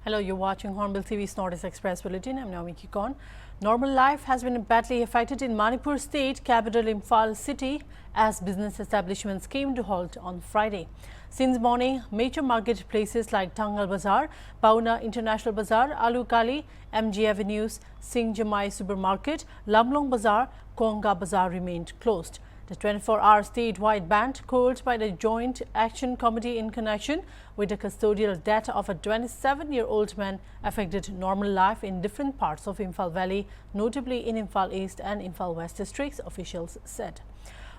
Hello, you're watching Hornbill TV's Northeast Express Bulletin. I'm Naomi Kikon. Normal life has been badly affected in Manipur state capital Imphal city as business establishments came to halt on Friday. Since morning, major marketplaces like Tangal Bazaar, Pauna International Bazaar, Alukali, MG Avenues, Singh Jamai Supermarket, Lamlong Bazaar, Konga Bazaar remained closed. The 24-hour statewide ban called by the Joint Action Committee in connection with the custodial death of a 27-year-old man affected normal life in different parts of Imphal Valley, notably in Imphal East and Imphal West districts, officials said.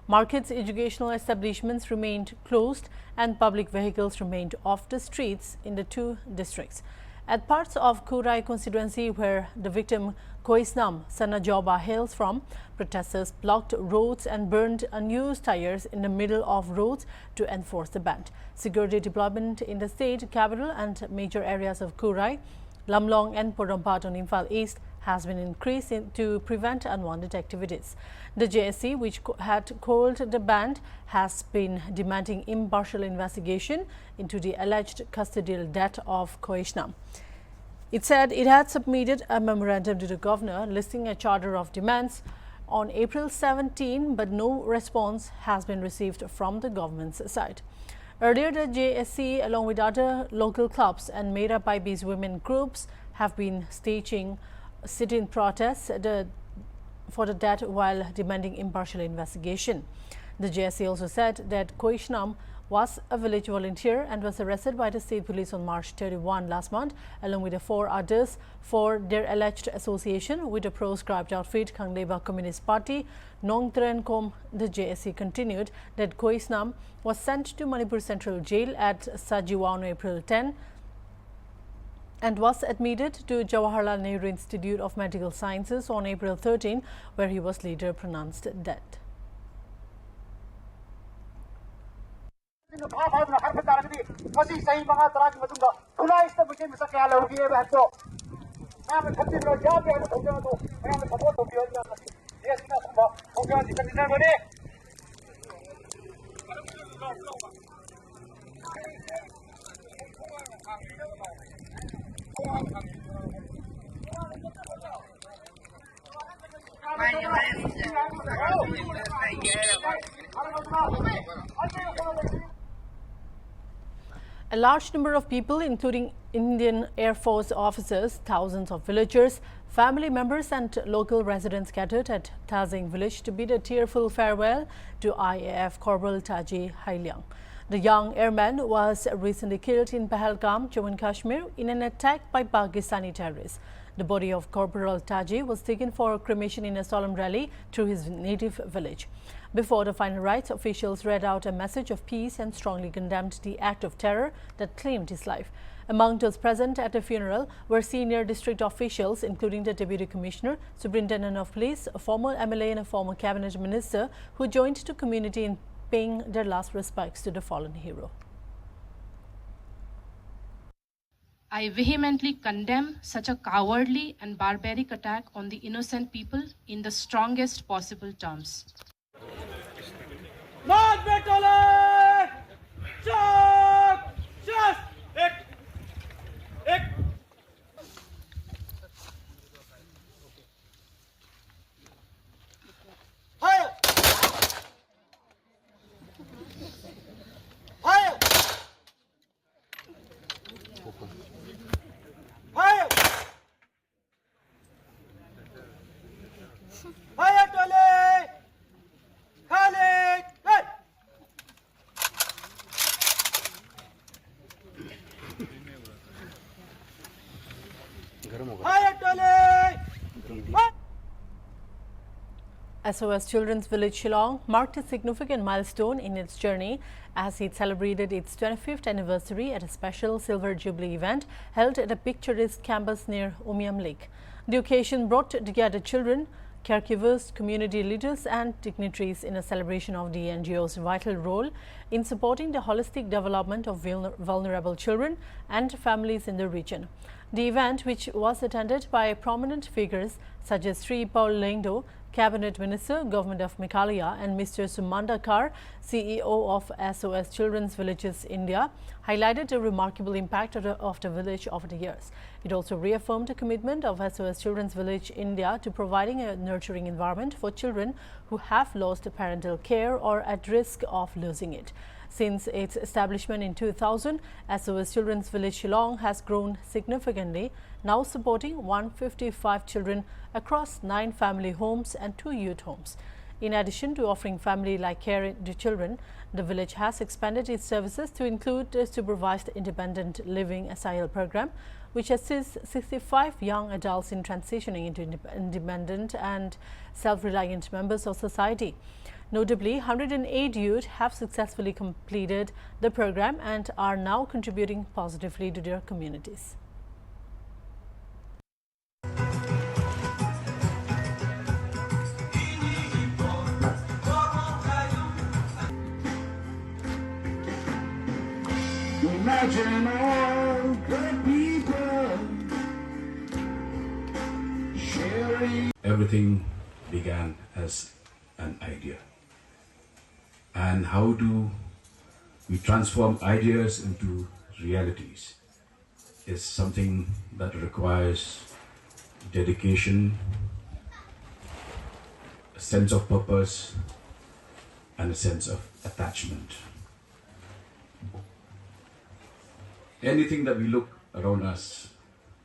Markets, educational establishments remained closed and public vehicles remained off the streets in the two districts. At parts of Kurai constituency where the victim Koisnam Sanajoba hails from, protesters blocked roads and burned unused tires in the middle of roads to enforce the ban. Security deployment in the state capital and major areas of Kurai, Lamlong and Porompat on Imphal East has been increased to prevent unwanted activities. The JSC, which had called the ban, has been demanding impartial investigation into the alleged custodial death of Koisnam. It said it had submitted a memorandum to the governor listing a charter of demands on April 17, but no response has been received from the government's side. Earlier, the JSC, along with other local clubs and Mera Paibis women groups, have been staging sit-in protests for the death while demanding impartial investigation. The JSC also said that Koisnam was a village volunteer and was arrested by the state police on March 31 last month, along with the 4 others for their alleged association with the proscribed outfit Khangleba Communist Party. Nongtren Kom, the JSC continued that Koisnam was sent to Manipur Central Jail at Sajiwa on April 10 and was admitted to Jawaharlal Nehru Institute of Medical Sciences on April 13, where he was later pronounced dead. A large number of people, including Indian Air Force officers, thousands of villagers, family members and local residents gathered at Thazing village to bid a tearful farewell to IAF Corporal Taji Hailiang. The young airman was recently killed in Pahalgam, Jammu and Kashmir, in an attack by Pakistani terrorists. The body of Corporal Taji was taken for cremation in a solemn rally through his native village. Before the final rites, officials read out a message of peace and strongly condemned the act of terror that claimed his life. Among those present at the funeral were senior district officials, including the Deputy Commissioner, Superintendent of Police, a former MLA and a former cabinet minister who joined the community in paying their last respects to the fallen hero. I vehemently condemn such a cowardly and barbaric attack on the innocent people in the strongest possible terms. SOS Children's Village Shillong marked a significant milestone in its journey as it celebrated its 25th anniversary at a special Silver Jubilee event held at a picturesque campus near Umiam Lake. The occasion brought together children, caregivers, community leaders and dignitaries in a celebration of the NGO's vital role in supporting the holistic development of vulnerable children and families in the region. The event, which was attended by prominent figures such as Sri Paul Lengdo, Cabinet Minister, Government of Meghalaya, and Mr. Sumanda Kar, CEO of SOS Children's Villages India, highlighted the remarkable impact of the village over the years. It also reaffirmed the commitment of SOS Children's Village India to providing a nurturing environment for children who have lost parental care or at risk of losing it. Since its establishment in 2000, SOS Children's Village Shillong has grown significantly, now supporting 155 children across 9 family homes and 2 youth homes. In addition to offering family-like care to children, the village has expanded its services to include the supervised independent living SIL program, which assists 65 young adults in transitioning into independent and self-reliant members of society. Notably, 108 youth have successfully completed the program and are now contributing positively to their communities. Imagine all the people sharing. Everything began as an idea. And how do we transform ideas into realities is something that requires dedication, a sense of purpose, and a sense of attachment. Anything that we look around us,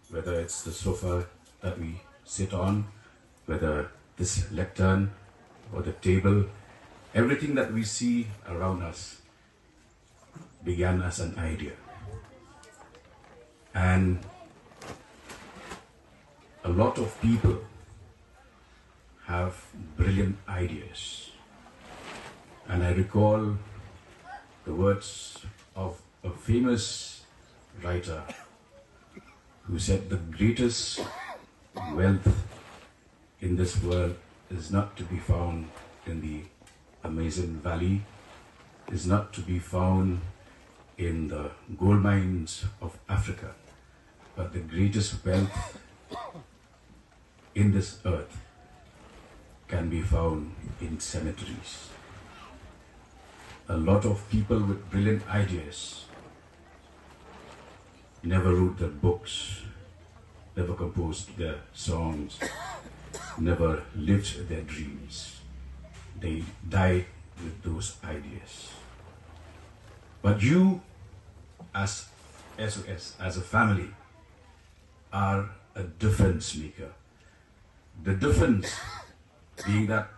whether it's the sofa that we sit on, whether this lectern or the table, everything that we see around us began as an idea. And a lot of people have brilliant ideas. And I recall the words of a famous writer who said the greatest wealth in this world is not to be found in the Amazon Valley, is not to be found in the gold mines of Africa, but the greatest wealth in this earth can be found in cemeteries. A lot of people with brilliant ideas never wrote their books, never composed their songs, never lived their dreams. They died with those ideas. But you, as SOS, as a family, are a difference maker. The difference being that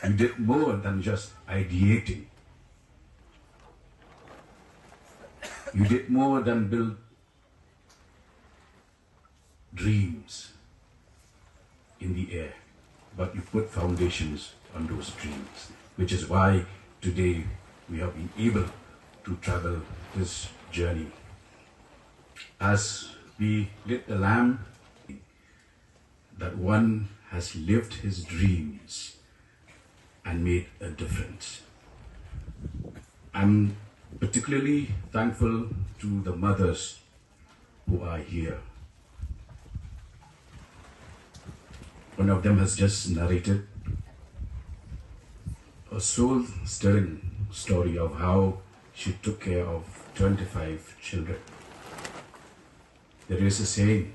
you did more than just ideating. You did more than build dreams in the air, but you put foundations on those dreams, which is why today we have been able to travel this journey. As we lit the lamp, that one has lived his dreams and made a difference. I'm particularly thankful to the mothers who are here. One of them has just narrated a soul-stirring story of how she took care of 25 children. There is a saying,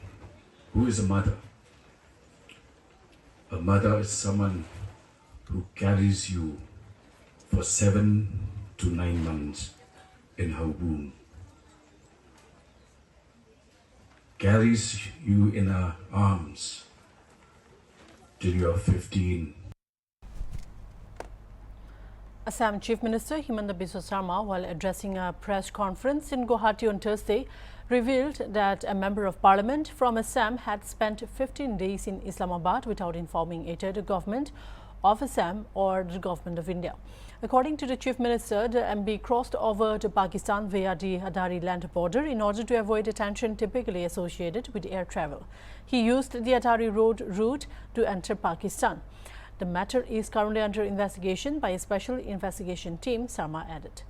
who is a mother? A mother is someone who carries you for 7 to 9 months in her womb, carries you in her arms till you are 15. Assam Chief Minister Himanta Biswa Sarma, while addressing a press conference in Guwahati on Thursday, revealed that a member of parliament from Assam had spent 15 days in Islamabad without informing either the government of Assam or the government of India. According to the Chief Minister, the MP crossed over to Pakistan via the Aadhaar land border in order to avoid the tension typically associated with air travel. He used the Aadhaar road route to enter Pakistan. The matter is currently under investigation by a special investigation team, Sarma added.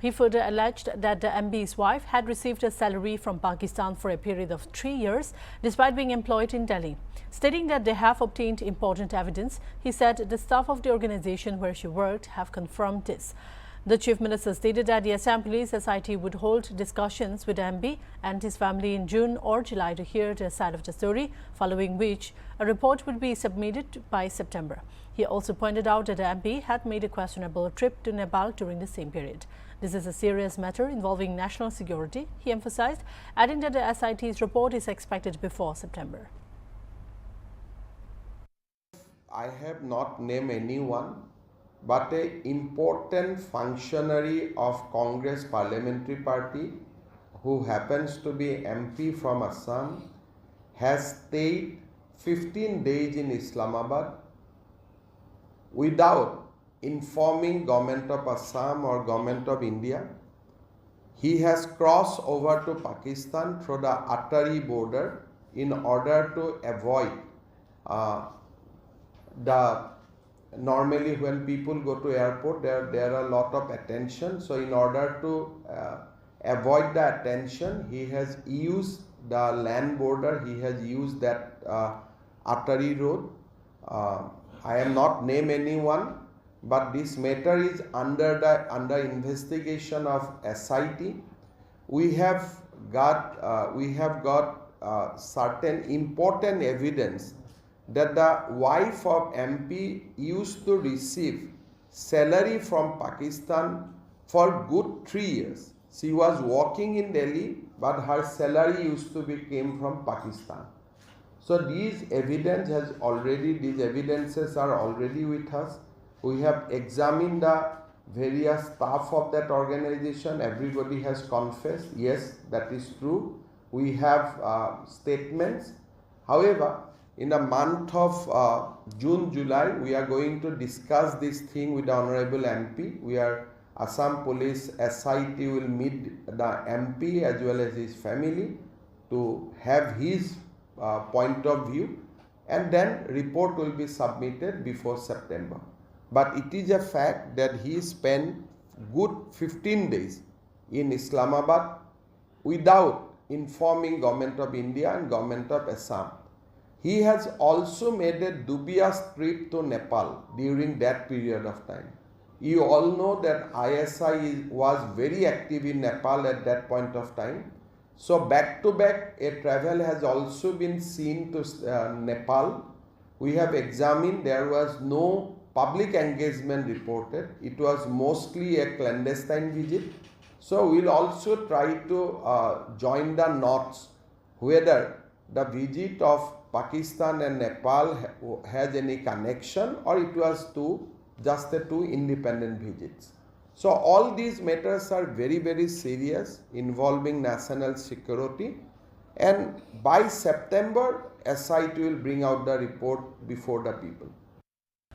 He further alleged that the MP's wife had received a salary from Pakistan for a period of 3 years despite being employed in Delhi. Stating that they have obtained important evidence, he said the staff of the organization where she worked have confirmed this. The Chief Minister stated that the Assam Police SIT would hold discussions with the MP and his family in June or July to hear their side of the story, following which a report would be submitted by September. He also pointed out that the MP had made a questionable trip to Nepal during the same period. This is a serious matter involving national security, he emphasized, adding that the SIT's report is expected before September. I have not named anyone, but an important functionary of Congress Parliamentary Party who happens to be MP from Assam has stayed 15 days in Islamabad without informing Government of Assam or Government of India. He has crossed over to Pakistan through the Attari border in order to avoid normally when people go to airport there are a lot of attention, so in order to avoid the attention he has used the land border, he has used that Attari road. I am not name anyone, but this matter is under investigation of SIT. We have got certain important evidence that the wife of MP used to receive salary from Pakistan for good 3 years. She was working in Delhi, but her salary used to came from Pakistan. So these evidences are already with us. We have examined the various staff of that organization. Everybody has confessed, yes, that is true. We have statements. However, in the month of June, July, we are going to discuss this thing with the Honorable MP. Assam Police SIT will meet the MP as well as his family to have his point of view, and then report will be submitted before September. But it is a fact that he spent good 15 days in Islamabad without informing Government of India and Government of Assam. He has also made a dubious trip to Nepal during that period of time. You all know that ISI was very active in Nepal at that point of time. So back to back a travel has also been seen to Nepal. We have examined, there was no public engagement reported. It was mostly a clandestine visit. So we'll also try to join the knots whether the visit of Pakistan and Nepal has any connection or it was just two independent visits. So all these matters are very, very serious, involving national security, and by September SIT will bring out the report before the people.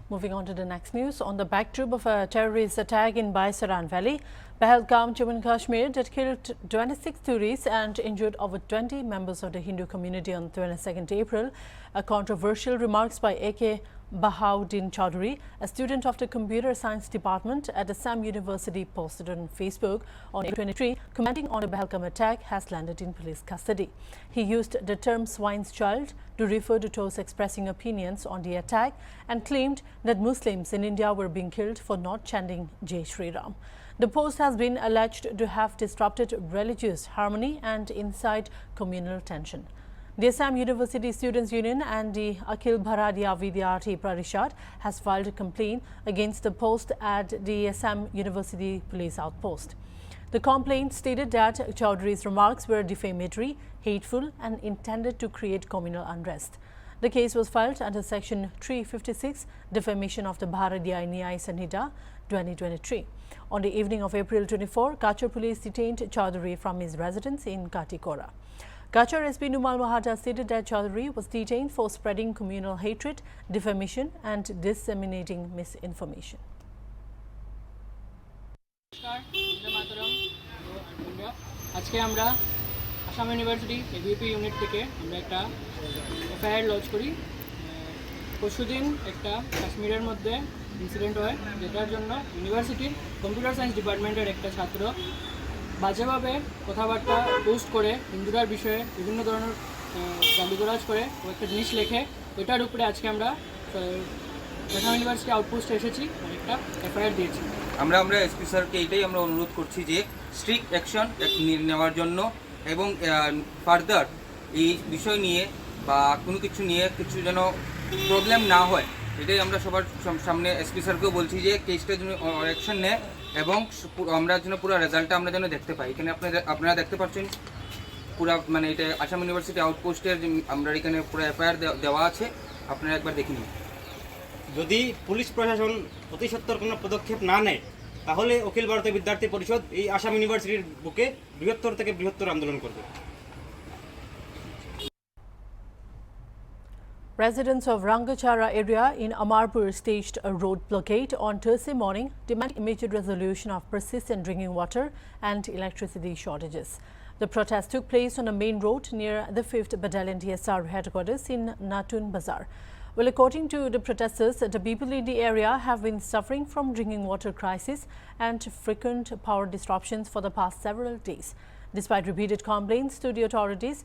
Moving on to the next news, on the backdrop of a terrorist attack in Baisaran Valley, Pahalgam, Jammu and Kashmir, that killed 26 tourists and injured over 20 members of the Hindu community on 22nd April, a controversial remarks by A.K. Bahauddin Chaudhary, a student of the Computer Science Department at Assam University, posted on Facebook on April 23, commenting on the Pahalgam attack, has landed in police custody. He used the term swine's child to refer to those expressing opinions on the attack and claimed that Muslims in India were being killed for not chanting Jai Shri Ram. The post has been alleged to have disrupted religious harmony and incite communal tension. The Assam University Students' Union and the Akhil Bharatiya Vidyarthi Parishad has filed a complaint against the post at the Assam University Police Outpost. The complaint stated that Chaudhary's remarks were defamatory, hateful and intended to create communal unrest. The case was filed under Section 356, Defamation of the Bharatiya Nyaya Sanhita 2023. On the evening of April 24, Kachar police detained Chaudhary from his residence in Katikora. Kachar SP Numal Mahata stated that Chaudhary was detained for spreading communal hatred, defamation and disseminating misinformation. আজকে আমরা Assam university ABP unit থেকে আমরা একটা FIR launch করি। পরশুদিন একটা কাশ্মীরের মধ্যে ইনসিডেন্ট হয়, যেটার জন্য ইউনিভার্সিটির কম্পিউটার সায়েন্স ডিপার্টমেন্টের একটা ছাত্র বাজেভাবে কথাবার্তা পোস্ট করে হিন্দুরার বিষয়ে বিভিন্ন ধরনের গালিগালাজ করে ও একটা জিনিস লেখে, ওইটার উপরে আজকে আমরা আসাম ইউনিভার্সিটি আউটপোস্টে এসেছি, একটা এফআইআর দিয়েছি। আমরা এসপি স্যারকে এটাই আমরা অনুরোধ করছি যে স্ট্রিক্ট অ্যাকশন নেওয়ার জন্য এবং ফার্দার এই বিষয় নিয়ে বা কোনো কিছু নিয়ে কিছু যেন প্রবলেম না হয়, এটাই আমরা সবার সামনে এসপি স্যারকেও বলছি যে কেসটা যেন অ্যাকশন নেয় এবং আমরা যেন পুরো রেজাল্টটা আমরা যেন দেখতে পাই। এখানে আপনারা দেখতে পাচ্ছেন পুরো মানে এটা আসাম ইউনিভার্সিটি আউটপোস্টের আমরা এখানে পুরো এফআইআর দেওয়া আছে, আপনারা একবার দেখে নিন। যদি পুলিশ প্রশাসন অতি সত্বর কোনো পদক্ষেপ না নেয় তাহলে অখিল ভারতীয় বিদ্যার্থী পরিষদ এই আসাম ইউনিভার্সিটির বুকে বৃহত্তর থেকে বৃহত্তর আন্দোলন করবে। Residents of Rangachara area in Amarpur staged a road blockade on Thursday morning, demanding immediate resolution of persistent drinking water and electricity shortages. The protest took place on a main road near the 5th Battalion TSR headquarters in Natun Bazar. Well, according to the protesters, the people in the area have been suffering from drinking water crisis and frequent power disruptions for the past several days. Despite repeated complaints to the authorities,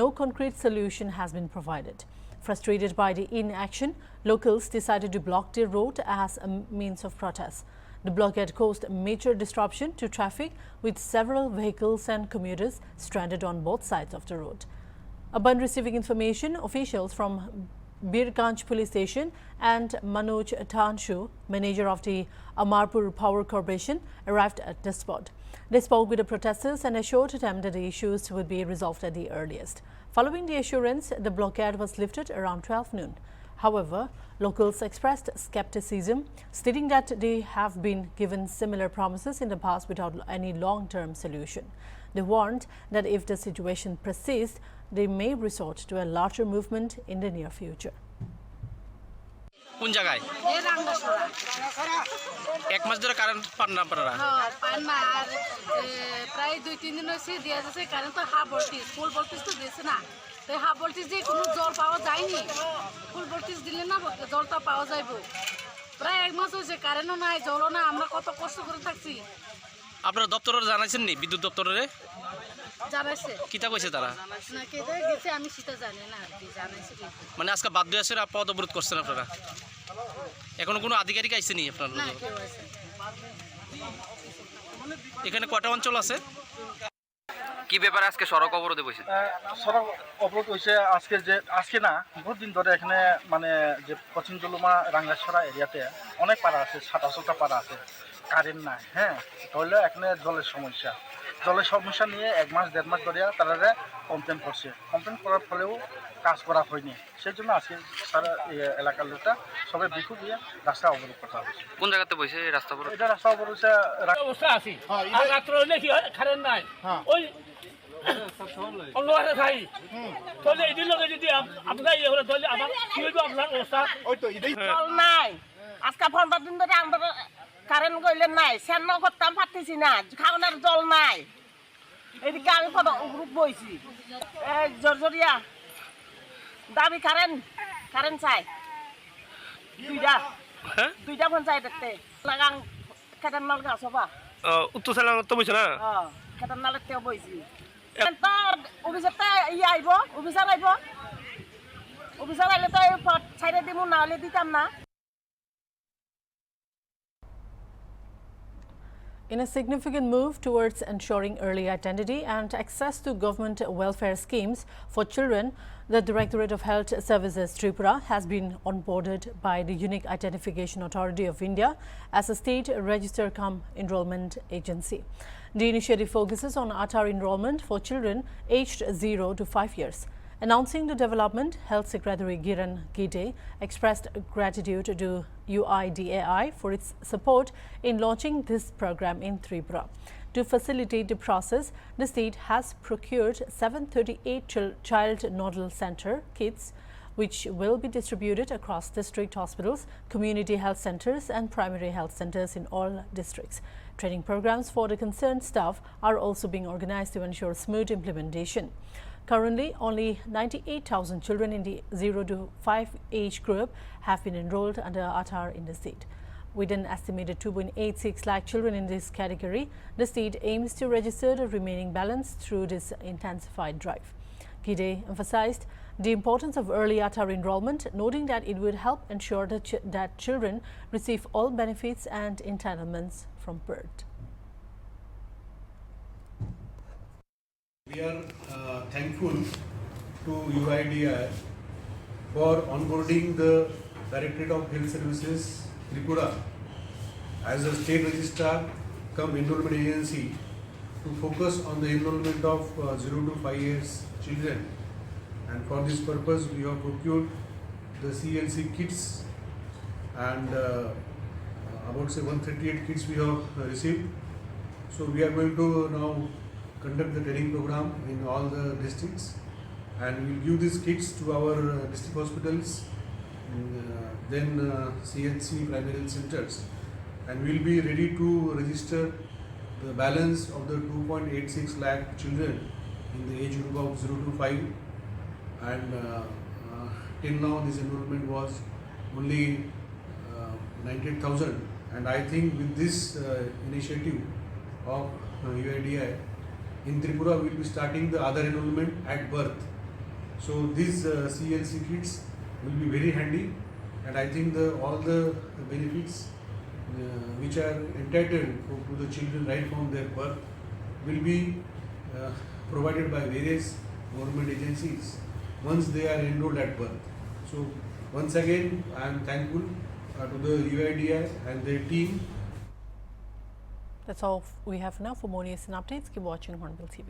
no concrete solution has been provided. Frustrated by the inaction, locals decided to block the road as a means of protest. The blockade caused major disruption to traffic, with several vehicles and commuters stranded on both sides of the road. Upon receiving information, officials from Birganj Police Station and Manoj Tanshu, manager of the Amarpur Power Corporation, arrived at the spot. They spoke with the protesters and assured them that the issues would be resolved at the earliest. Following the assurance, the blockade was lifted around 12 noon. However, locals expressed skepticism, stating that they have been given similar promises in the past without any long-term solution. They warned that if the situation persists, they may resort to a larger movement in the near future. কোন জায়গায় এক মাস ধরে current পান না আপনারা? পান না, আর প্রায় 2-3 দিন হয়েছে দেওয়া যাচ্ছে কারেন্ট, তো হাফ ভোল্টেজ, ফুল ভোল্টেজ তো দিয়েছে না। তো হাফ ভোল্টেজ দিয়ে কোনো জল পাওয়া যায়নি, ফুল ভোল্টেজ দিলে না জলটা পাওয়া যাইব। প্রায় 1 মাস হয়েছে কারেন্টও নাই, জলও না, আমরা কত কষ্ট করে থাকছি। আপনারা দপ্তরে জানাইছেন নি? বিদ্যুৎ দপ্তরে জানাইছে, কিতা কইছে তারা? না কেটে গেছে, আমি সেটা জানি না আর কি, জানাইছে। মানে আজকে বাধ্য হয়ে পথ অবরোধ করছেন আপনারা? এখনো কোনো আধিকারিক আইসেনি আপনার? না, কেউ আছে। এখানে কয়টা অঞ্চল আছে? কি ব্যাপারে আজকে সড়ক অবরোধে বসে? সড়ক অবরোধ হয়েছে আজকে না, বহুত দিন ধরে এখানে মানে যে পশ্চিম জলুমা রাঙ্গাছড়া এরিয়াতে অনেক পাড়া আছে, 27টা পাড়া আছে, কারেন্ট নাই। হ্যাঁ, তাহলে এখানে জলের সমস্যা নিয়ে 1 মাস 1.5 মাস ধরে তারা কমপ্লেন করছে। কমপ্লেন করার ফলেও কাজ করা হয়নি, সেই জন্য আজকে সারা এলাকার লোকটা সবাই বিক্ষু দিয়ে রাস্তা অবরোধ করা হয়েছে। কোন জায়গাতে বসে রাস্তা অবরোধ? এটা রাস্তা অবরোধ হচ্ছে অবস্থা আছি, আর রাত্র হইলে কি হয়, কারেন্ট নাই, ওই অন্য একটা খাই তাহলে এই দিন লোকে যদি আপনার ইয়ে হলে তাহলে আমার কি হইব আপনার অবস্থা? ওই তো জল নাই, আজকে 15 দিন ধরে আমরা কারেন্ট গইলে নাই, সেন্ন করতাম পারতেছি না, খাওয়ানোর জল নাই। এদিকে আমি গ্রুপ বইছি, জর্জরিয়া দাবি কারেন্ট চাই, দুইটা পঞ্চায়েত দেখতে লাগাং খেতার নাল গাছ হবা উত্তর সালাং তো বইছে না, খেতার নালের তেও বইছি। অফিসারটা ইয়ে আইব, অফিসার আইলে তো ছাইড়ে দিব, না হলে দিতাম না। In a significant move towards ensuring early identity and access to government welfare schemes for children, the Directorate of Health Services Tripura has been onboarded by the Unique Identification Authority of India as a state register cum enrollment agency. The initiative focuses on Aadhaar enrollment for children aged 0 to 5 years. Announcing the development, Health Secretary Giran Gide expressed gratitude to UIDAI for its support in launching this program in Tripura. To facilitate the process, the state has procured 738 child nodal center kits, which will be distributed across district hospitals, community health centers and primary health centers in all districts. Training programs for the concerned staff are also being organized to ensure smooth implementation. Currently, only 98,000 children in the 0 to 5 age group have been enrolled under Aadhaar in the state. With an estimated 2.86 lakh children in this category, the state aims to register the remaining balance through this intensified drive. Gide emphasized the importance of early Aadhaar enrollment, noting that it would help ensure that children receive all benefits and entitlements from birth. We are thankful to UIDI for onboarding the Directorate of Health Services Tripura as a state registrar cum enrollment agency to focus on the enrollment of 0 to 5 years children, and for this purpose we have procured the CLC kits, and about say 138 kits we have received. So we are going to now conduct the training program in all the districts, and we will give these kits to our district hospitals, then CHC primary health centers, and we will be ready to register the balance of the 2.86 lakh children in the age group of 0 to 5, and till now this enrollment was only 98,000, and I think with this initiative of UIDI in Tripura we will be starting the other enrollment at birth. So these CLC kits will be very handy, and I think all the benefits which are entitled to the children right from their birth will be provided by various government agencies once they are enrolled at birth. So once again I am thankful to the UIDI and their team. That's all we have now. For more news and updates, keep watching Hornbill TV.